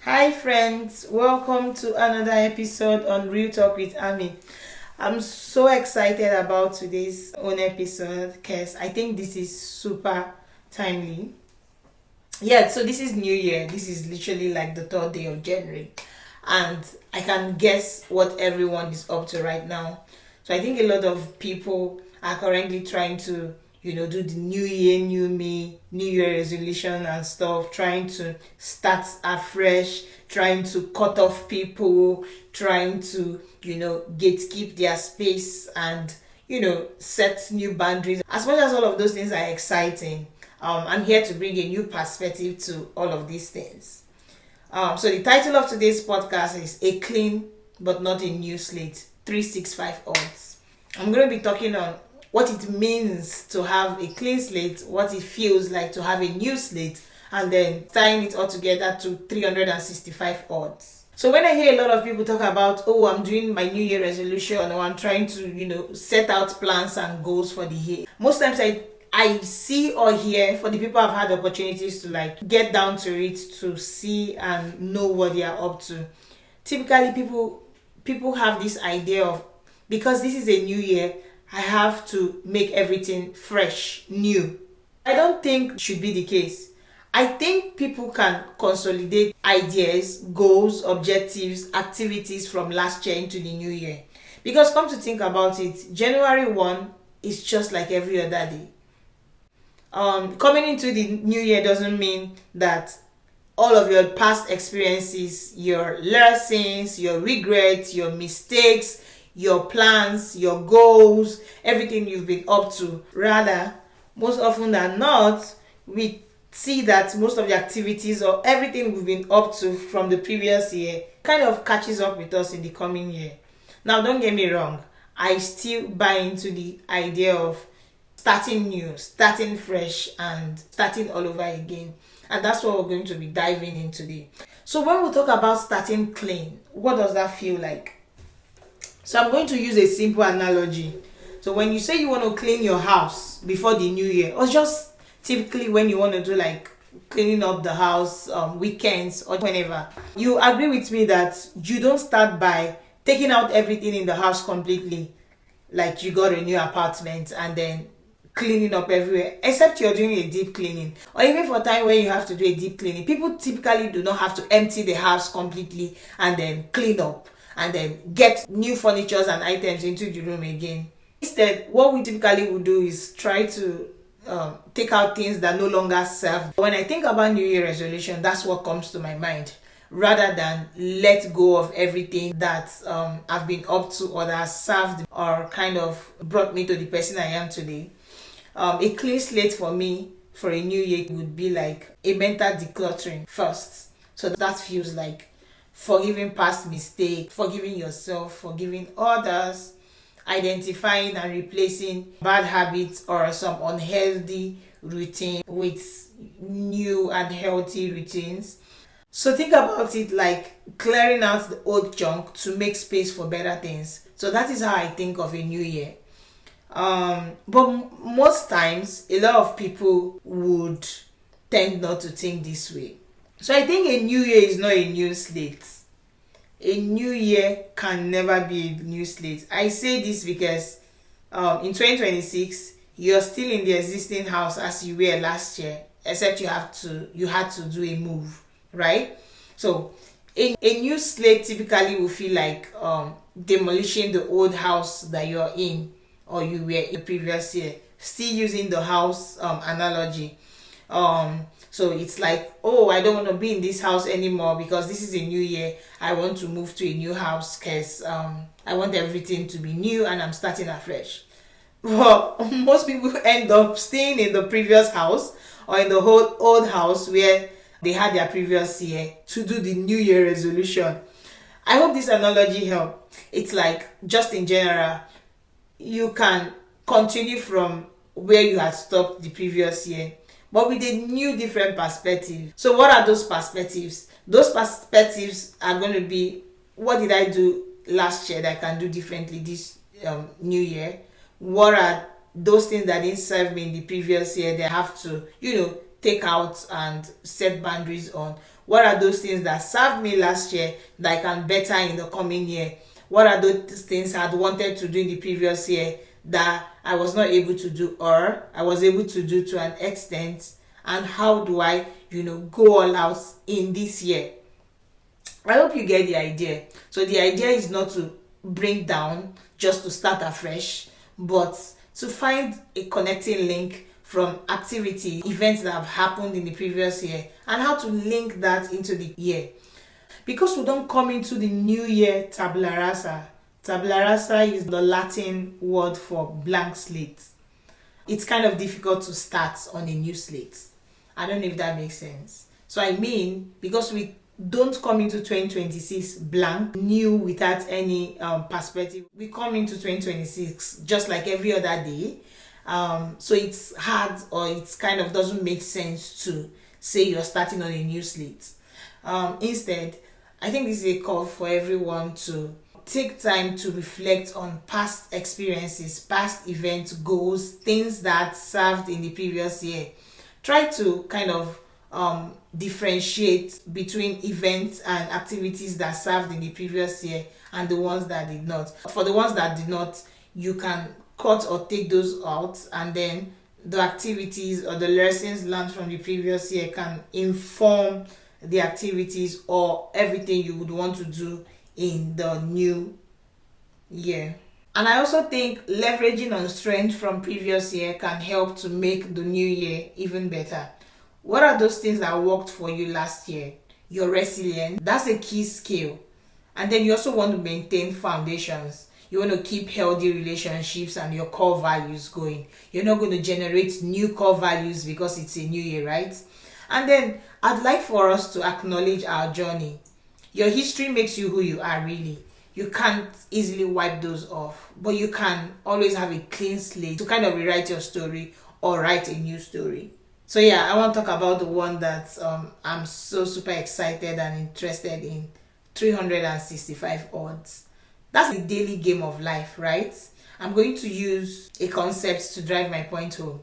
Hi friends, welcome to another episode on Real Talk with Ami. I'm so excited about today's own episode because I think this is super timely. Yeah, so this is New Year. This is literally like the third day of January. And I can guess what everyone is up to right now. So I think a lot of people are currently trying to, do the new year, new me, new year resolution and stuff, trying to start afresh, trying to cut off people, trying to, gatekeep their space and, set new boundaries. As much as all of those things are exciting, I'm here to bring a new perspective to all of these things. So the title of today's podcast is A Clean But Not a New Slate, 365 odds. I'm going to be talking on what it means to have a clean slate, what it feels like to have a new slate, and then tying it all together to 365 odds. So when I hear a lot of people talk about, oh, I'm doing my New Year resolution or I'm trying to, set out plans and goals for the year, most times I see or hear, for the people I've had opportunities to get down to it, to see and know what they are up to. Typically people have this idea of, because this is a new year, I have to make everything fresh, new. I don't think it should be the case. I think people can consolidate ideas, goals, objectives, activities from last year into the new year. Because come to think about it, January 1 is just like every other day. Coming into the new year doesn't mean that all of your past experiences, your lessons, your regrets, your mistakes, your plans, your goals, everything you've been up to. Rather, most often than not, we see that most of the activities or everything we've been up to from the previous year kind of catches up with us in the coming year. Now, don't get me wrong, I still buy into the idea of starting new, starting fresh, and starting all over again. And that's what we're going to be diving in today. So when we talk about starting clean, what does that feel like? So I'm going to use a simple analogy. So when you say you want to clean your house before the new year, or just typically when you want to do cleaning up the house weekends or whenever, you agree with me that you don't start by taking out everything in the house completely, like you got a new apartment and then cleaning up everywhere, except you're doing a deep cleaning, or even for time when you have to do a deep cleaning. People typically do not have to empty the house completely and then clean up and then get new furniture and items into the room again. Instead, what we typically would do is try to take out things that no longer serve. When I think about New Year resolution, that's what comes to my mind, rather than let go of everything that I've been up to or that has served or kind of brought me to the person I am today. A clean slate for me for a new year would be like a mental decluttering first. So that feels like forgiving past mistakes, forgiving yourself, forgiving others, identifying and replacing bad habits or some unhealthy routine with new and healthy routines. So think about it like clearing out the old junk to make space for better things. So that is how I think of a new year. But most times, a lot of people would tend not to think this way. So I think a new year is not a new slate. A new year can never be a new slate. I say this because in 2026, you're still in the existing house as you were last year, except you had to do a move, right? So a new slate typically will feel like demolishing the old house that you're in or you were in the previous year, still using the house analogy. So it's like, oh, I don't want to be in this house anymore because this is a new year. I want to move to a new house because I want everything to be new and I'm starting afresh. Well, most people end up staying in the previous house or in the whole old house where they had their previous year to do the new year resolution. I hope this analogy helped. It's like, just in general, you can continue from where you had stopped the previous year, but with a new different perspective. So what are those perspectives? Those perspectives are going to be, what did I do last year that I can do differently this new year? What are those things that didn't serve me in the previous year that I have to, take out and set boundaries on? What are those things that served me last year that I can better in the coming year? What are those things I had wanted to do in the previous year that I was not able to do, or I was able to do to an extent? And how do I, go all out in this year? I hope you get the idea. So the idea is not to bring down, just to start afresh, but to find a connecting link from activity, events that have happened in the previous year, and how to link that into the year. Because we don't come into the new year tabula rasa. Tabula rasa is the Latin word for blank slate. It's kind of difficult to start on a new slate. I don't know if that makes sense. So I mean, because we don't come into 2026 blank, new, without any perspective. We come into 2026 just like every other day. So it's hard, or it's kind of doesn't make sense to say you're starting on a new slate. Instead, I think this is a call for everyone to take time to reflect on past experiences, past events, goals, things that served in the previous year. Try to kind of differentiate between events and activities that served in the previous year and the ones that did not. For the ones that did not, you can cut or take those out, and then the activities or the lessons learned from the previous year can inform the activities or everything you would want to do in the new year. And I also think leveraging on strength from previous year can help to make the new year even better. What are those things that worked for you last year? You're resilient. That's a key skill. And then you also want to maintain foundations. You want to keep healthy relationships and your core values going. You're not going to generate new core values because it's a new year, right? And then I'd like for us to acknowledge our journey. Your history makes you who you are, really. You can't easily wipe those off, but you can always have a clean slate to kind of rewrite your story or write a new story. So yeah, I want to talk about the one that I'm so super excited and interested in. 365 odds. That's the daily game of life, right? I'm going to use a concept to drive my point home.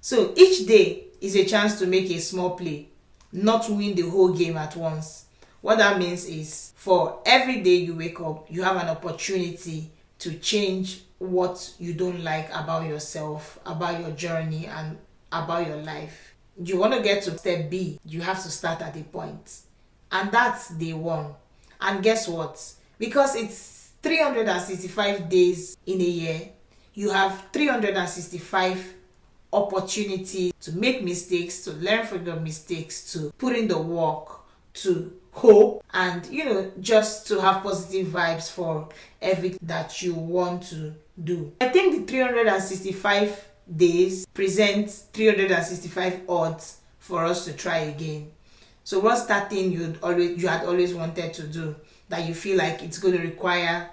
So each day is a chance to make a small play, not win the whole game at once. What that means is, for every day you wake up, you have an opportunity to change what you don't like about yourself, about your journey, and about your life. You want to get to step B, you have to start at a point. And that's day one. And guess what? Because it's 365 days in a year, you have 365 opportunities to make mistakes, to learn from your mistakes, to put in the work, to hope, and just to have positive vibes for everything that you want to do. I think the 365 days presents 365 odds for us to try again. So what's that thing you had always wanted to do that you feel like it's going to require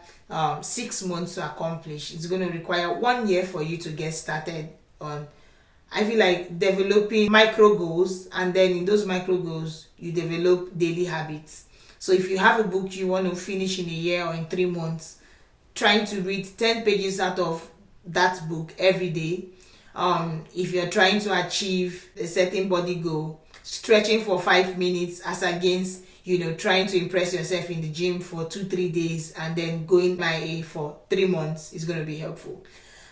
6 months to accomplish? It's going to require 1 year for you to get started on. I feel like developing micro goals, and then in those micro goals, you develop daily habits. So if you have a book you want to finish in a year or in 3 months, trying to read 10 pages out of that book every day. If you're trying to achieve a certain body goal, stretching for 5 minutes as against trying to impress yourself in the gym for 2-3 days and then going MIA for 3 months is going to be helpful.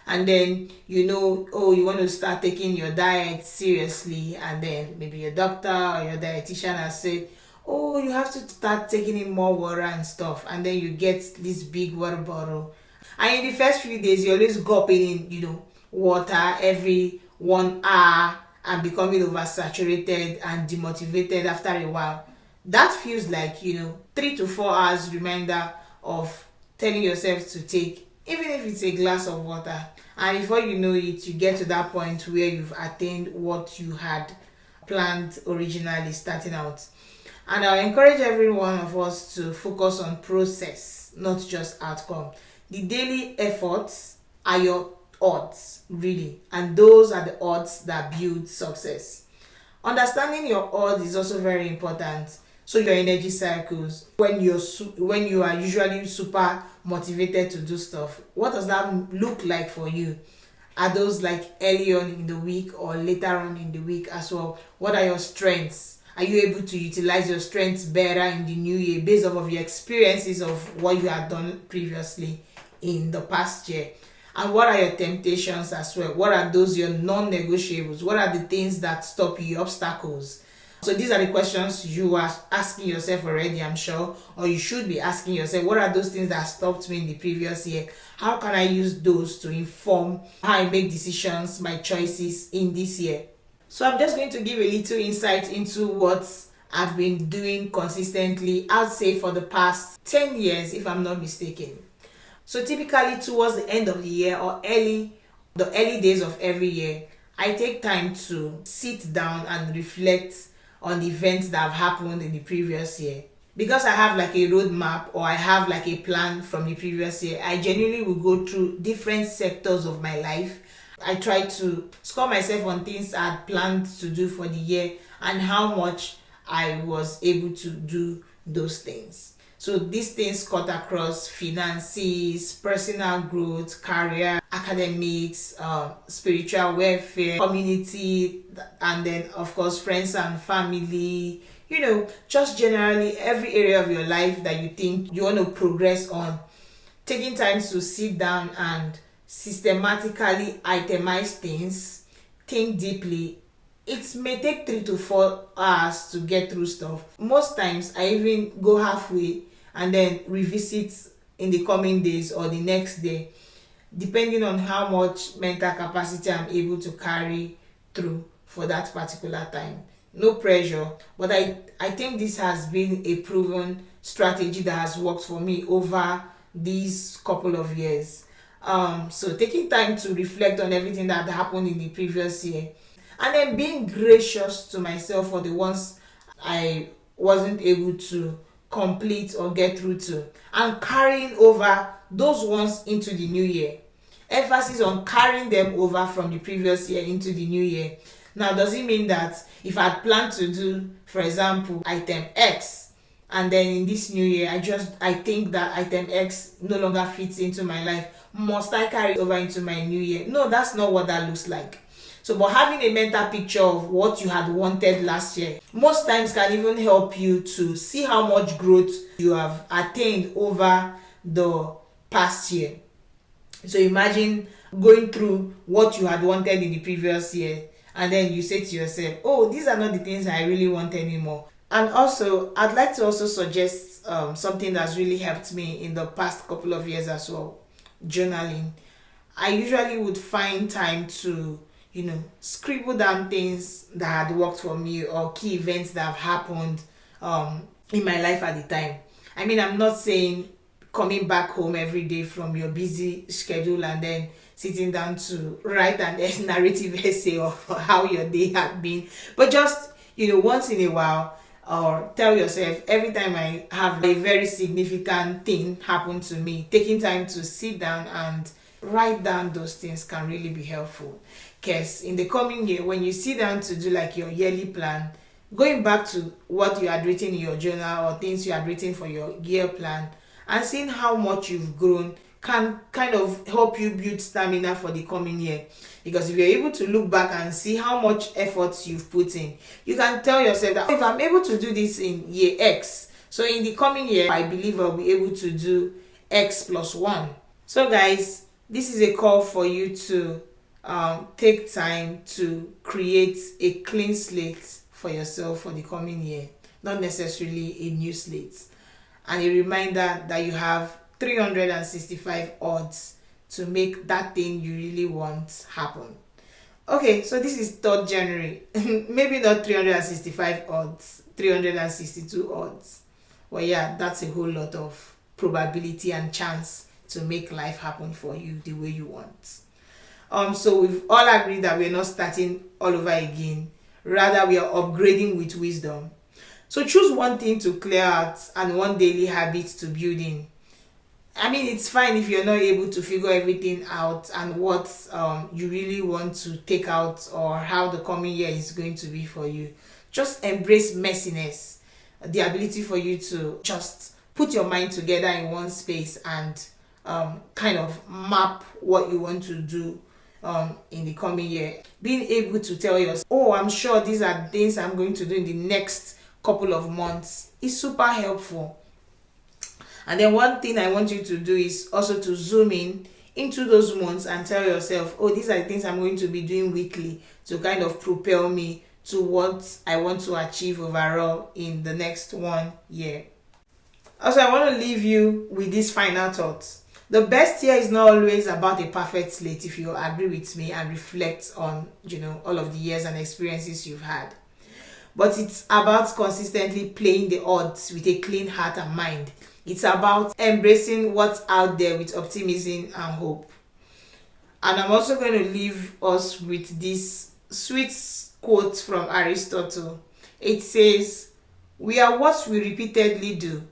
And then you want to start taking your diet seriously, and then maybe your doctor or your dietitian has said, you have to start taking in more water and stuff, and then you get this big water bottle, and in the first few days you always gulping in water every 1 hour and becoming oversaturated and demotivated after a while. That feels like 3 to 4 hours reminder of telling yourself to take, even if it's a glass of water. And before you know it, you get to that point where you've attained what you had planned originally starting out. And I encourage every one of us to focus on process, not just outcome. The daily efforts are your odds, really, and those are the odds that build success. Understanding your odds is also very important. So your energy cycles, when you are usually super motivated to do stuff, what does that look like for you? Are those like early on in the week or later on in the week as well? What are your strengths? Are you able to utilize your strengths better in the new year based off of your experiences of what you had done previously in the past year? And what are your temptations as well? What are those your non-negotiables? What are the things that stop you, obstacles? So these are the questions you are asking yourself already, I'm sure, or you should be asking yourself. What are those things that stopped me in the previous year? How can I use those to inform how I make decisions, my choices in this year? So I'm just going to give a little insight into what I've been doing consistently, I'd say for the past 10 years, if I'm not mistaken. So typically towards the end of the year or the early days of every year, I take time to sit down and reflect on the events that have happened in the previous year. Because I have like a roadmap or I have like a plan from the previous year, I genuinely will go through different sectors of my life. I try to score myself on things I had planned to do for the year and how much I was able to do those things. So these things cut across finances, personal growth, career, academics, spiritual welfare, community, and then of course friends and family. Just generally every area of your life that you think you want to progress on. Taking time to sit down and systematically itemize things, think deeply. It may take 3 to 4 hours to get through stuff. Most times I even go halfway and then revisit in the coming days or the next day, depending on how much mental capacity I'm able to carry through for that particular time. No pressure, but I think this has been a proven strategy that has worked for me over these couple of years. So taking time to reflect on everything that happened in the previous year, and then being gracious to myself for the ones I wasn't able to complete or get through to, and carrying over those ones into the new year. Emphasis on carrying them over from the previous year into the new year. Now, does it mean that if I planned to do, for example, item X, and then in this new year I think that item X no longer fits into my life, must I carry it over into my new year? No, that's not what that looks like. So, but having a mental picture of what you had wanted last year most times can even help you to see how much growth you have attained over the past year. So imagine going through what you had wanted in the previous year, and then you say to yourself, oh, these are not the things I really want anymore. And also, I'd like to also suggest something that's really helped me in the past couple of years as well: journaling. I usually would find time to scribble down things that had worked for me or key events that have happened in my life at the time. I mean, I'm not saying coming back home every day from your busy schedule and then sitting down to write an narrative essay of how your day had been, but just once in a while, or tell yourself, every time I have a very significant thing happen to me, taking time to sit down and write down those things can really be helpful. Because in the coming year, when you sit down to do like your yearly plan, going back to what you had written in your journal or things you had written for your year plan and seeing how much you've grown can kind of help you build stamina for the coming year. Because if you're able to look back and see how much effort you've put in, you can tell yourself that if I'm able to do this in year X, so in the coming year, I believe I'll be able to do X plus 1. So guys, this is a call for you to take time to create a clean slate for yourself for the coming year, not necessarily a new slate, and a reminder that you have 365 odds to make that thing you really want happen. Okay, so this is 3rd January. Maybe not 365 odds, 362 odds. Well, yeah, that's a whole lot of probability and chance to make life happen for you the way you want. So we've all agreed that we're not starting all over again. Rather, we are upgrading with wisdom. So choose one thing to clear out and one daily habit to build in. I mean, it's fine if you're not able to figure everything out and what you really want to take out or how the coming year is going to be for you. Just embrace messiness, the ability for you to just put your mind together in one space and kind of map what you want to do in the coming year. Being able to tell yourself, oh, I'm sure these are things I'm going to do in the next couple of months is super helpful. And then one thing I want you to do is also to zoom in into those months and tell yourself, oh, these are the things I'm going to be doing weekly to kind of propel me to what I want to achieve overall in the next 1 year. Also, I want to leave you with this final thought. The best year is not always about a perfect slate, if you agree with me and reflect on, all of the years and experiences you've had. But it's about consistently playing the odds with a clean heart and mind. It's about embracing what's out there with optimism and hope. And I'm also going to leave us with this sweet quote from Aristotle. It says, "We are what we repeatedly do.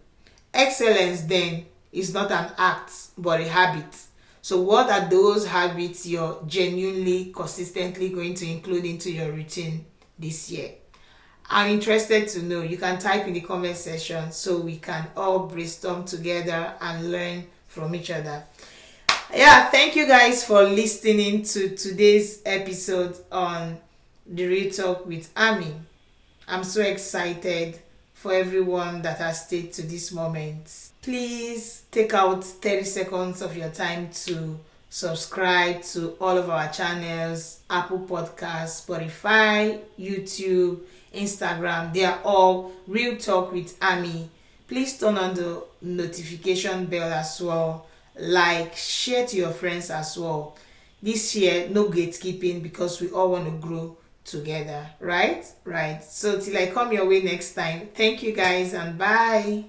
Excellence, then, is not an act, but a habit." So what are those habits you're genuinely, consistently going to include into your routine this year? I'm interested to know. You can type in the comment section so we can all brainstorm together and learn from each other. Yeah, thank you guys for listening to today's episode on the Real Talk with Ami. I'm so excited for everyone that has stayed to this moment. Please take out 30 seconds of your time to subscribe to all of our channels: Apple Podcasts, Spotify, YouTube, Instagram. They are all Real Talk with Ami. Please turn on the notification bell as well. Like, share to your friends as well. This year, no gatekeeping, because we all want to grow together, right? So till I come your way next time, thank you guys and bye.